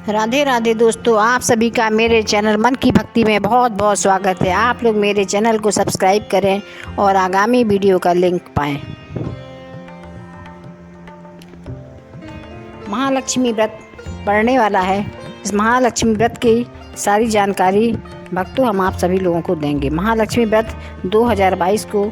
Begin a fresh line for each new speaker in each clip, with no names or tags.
राधे राधे दोस्तों, आप सभी का मेरे चैनल मन की भक्ति में बहुत बहुत स्वागत है। आप लोग मेरे चैनल को सब्सक्राइब करें और आगामी वीडियो का लिंक पाएं। महालक्ष्मी व्रत पड़ने वाला है। इस महालक्ष्मी व्रत की सारी जानकारी भक्तों हम आप सभी लोगों को देंगे। महालक्ष्मी व्रत 2022 को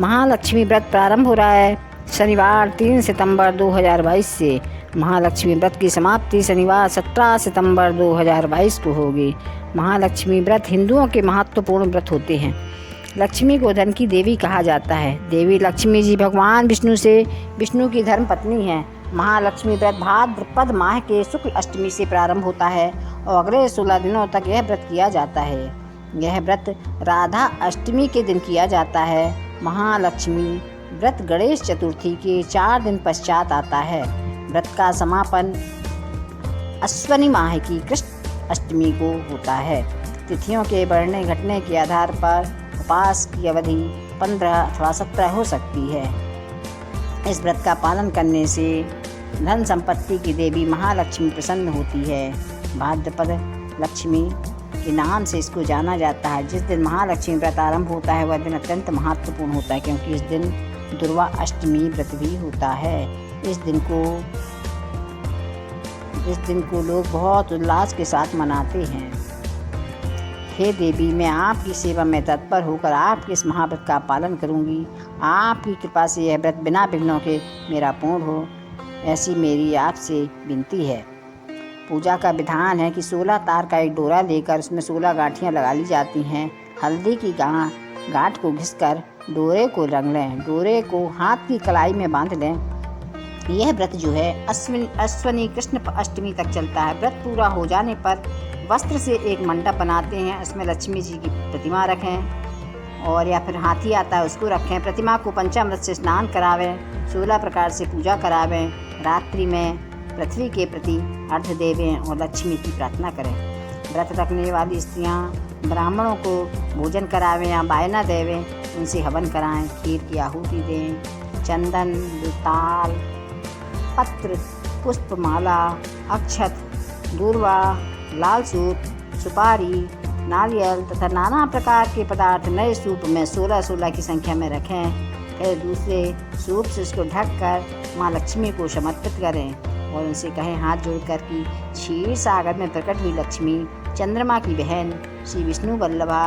महालक्ष्मी व्रत प्रारंभ हो रहा है शनिवार 3 सितंबर 2022 से। महालक्ष्मी व्रत की समाप्ति शनिवार 17 सितंबर 2022 को होगी। महालक्ष्मी व्रत हिंदुओं के महत्वपूर्ण व्रत होते हैं। लक्ष्मी को धन की देवी कहा जाता है। देवी लक्ष्मी जी भगवान विष्णु की धर्म पत्नी हैं। महालक्ष्मी व्रत भाद्रपद माह के शुक्ल अष्टमी से प्रारंभ होता है और अगले 16 दिनों तक यह व्रत किया जाता है। यह व्रत राधा अष्टमी के दिन किया जाता है। महालक्ष्मी व्रत गणेश चतुर्थी के 4 दिन पश्चात आता है। व्रत का समापन अश्वनी माह की कृष्ण अष्टमी को होता है। तिथियों के बढ़ने घटने के आधार पर उपवास की अवधि 15 अथवा 17 हो सकती है। इस व्रत का पालन करने से धन संपत्ति की देवी महालक्ष्मी प्रसन्न होती है। भाद्रपद लक्ष्मी के नाम से इसको जाना जाता है। जिस दिन महालक्ष्मी व्रत आरंभ होता है वह दिन अत्यंत महत्वपूर्ण होता है, क्योंकि इस दिन दुर्वा अष्टमी व्रत भी होता है। इस दिन को लोग बहुत उल्लास के साथ मनाते हैं। हे देवी, मैं आपकी सेवा में तत्पर होकर आपके इस महाव्रत का पालन करूंगी। आपकी कृपा से यह व्रत बिना विघ्नों के मेरा पूर्ण हो, ऐसी मेरी आपसे विनती है। पूजा का विधान है कि 16 तार का एक डोरा लेकर उसमें 16 गांठियाँ लगा ली जाती हैं। हल्दी की गांठ को घिसकर डोरे को रंग लें। डोरे को हाथ की कलाई में बांध लें। यह व्रत जो है अश्वनी कृष्ण अष्टमी तक चलता है। व्रत पूरा हो जाने पर वस्त्र से एक मंडप बनाते हैं। उसमें लक्ष्मी जी की प्रतिमा रखें और या फिर हाथी आता है उसको रखें। प्रतिमा को पंचामृत से स्नान करावें। 16 प्रकार से पूजा करावें। रात्रि में पृथ्वी के प्रति अर्घ्य देवें और लक्ष्मी की प्रार्थना करें। व्रत रखने वाली स्त्रियां ब्राह्मणों को भोजन करावें या बायना देवें, उनसे हवन कराएं, खीर की आहुति दें। चंदन, ताल, पत्र, पुष्पमाला, अक्षत, दूर्वा, लाल सूप, सुपारी, नारियल तथा नाना प्रकार के पदार्थ नए सूप में 16-16 की संख्या में रखें। फिर दूसरे सूप से उसको ढककर माँ लक्ष्मी को समर्पित करें और उनसे कहें हाथ जोड़कर कि क्षीर सागर में प्रकट हुई लक्ष्मी, चंद्रमा की बहन श्री विष्णु वल्लभा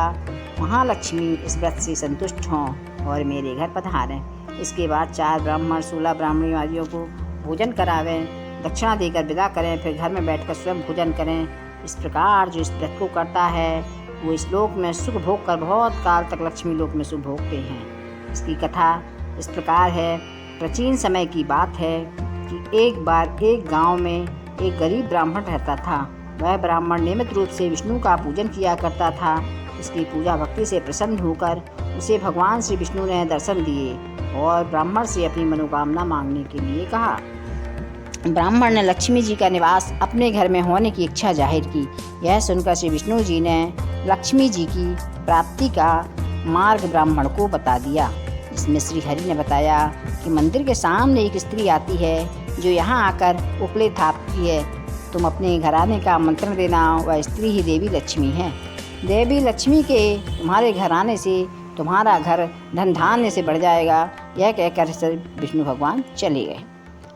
महालक्ष्मी इस व्रत से संतुष्ट हों और मेरे घर पधारें। इसके बाद 4 ब्राह्मण 16 ब्राह्मणी आदियों को भोजन करावें, दक्षिणा देकर विदा करें। फिर घर में बैठकर स्वयं भोजन करें। इस प्रकार जो इस व्रत को करता है वो इस लोक में सुख भोग कर बहुत काल तक लक्ष्मी लोक में सुख भोगते हैं। इसकी कथा इस प्रकार है। प्राचीन समय की बात है कि एक बार एक गांव में एक गरीब ब्राह्मण रहता था। वह ब्राह्मण नियमित रूप से विष्णु का पूजन किया करता था। इसकी पूजा भक्ति से प्रसन्न होकर उसे भगवान श्री विष्णु ने दर्शन दिए और ब्राह्मण से अपनी मनोकामना मांगने के लिए कहा। ब्राह्मण ने लक्ष्मी जी का निवास अपने घर में होने की इच्छा जाहिर की। यह सुनकर श्री विष्णु जी ने लक्ष्मी जी की प्राप्ति का मार्ग ब्राह्मण को बता दिया। इसमें श्री हरि ने बताया कि मंदिर के सामने एक स्त्री आती है जो यहाँ आकर उपले थापती है। तुम अपने घराने का आमंत्रण देना। वह स्त्री ही देवी लक्ष्मी है। देवी लक्ष्मी के तुम्हारे घर आने से तुम्हारा घर धन धान्य से बढ़ जाएगा। यह कहकर विष्णु भगवान चले गए।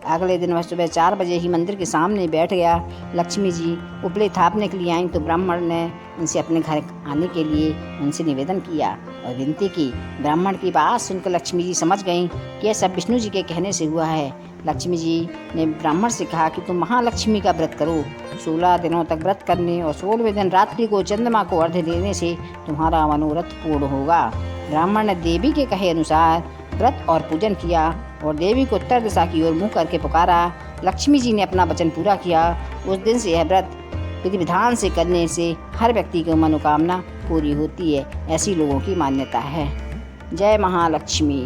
अगले दिन वह सुबह 4 बजे ही मंदिर के सामने बैठ गया। लक्ष्मी जी उपले थापने के लिए आईं तो ब्राह्मण ने उनसे अपने घर आने के लिए उनसे निवेदन किया और विनती की। ब्राह्मण की बात सुनकर लक्ष्मी जी समझ गईं कि यह सब विष्णु जी के कहने से हुआ है। लक्ष्मी जी ने ब्राह्मण से कहा कि तुम महालक्ष्मी का व्रत करो। 16 दिनों तक व्रत करने और 16वें दिन रात्रि को चंद्रमा को अर्घ्य देने से तुम्हारा मनोरथ पूर्ण होगा। ब्राह्मण ने देवी के कहे अनुसार व्रत और पूजन किया और देवी को उत्तर दिशा की ओर मुँह करके पुकारा। लक्ष्मी जी ने अपना वचन पूरा किया। उस दिन से यह व्रत विधि विधान से करने से हर व्यक्ति की मनोकामना पूरी होती है, ऐसी लोगों की मान्यता है। जय महालक्ष्मी।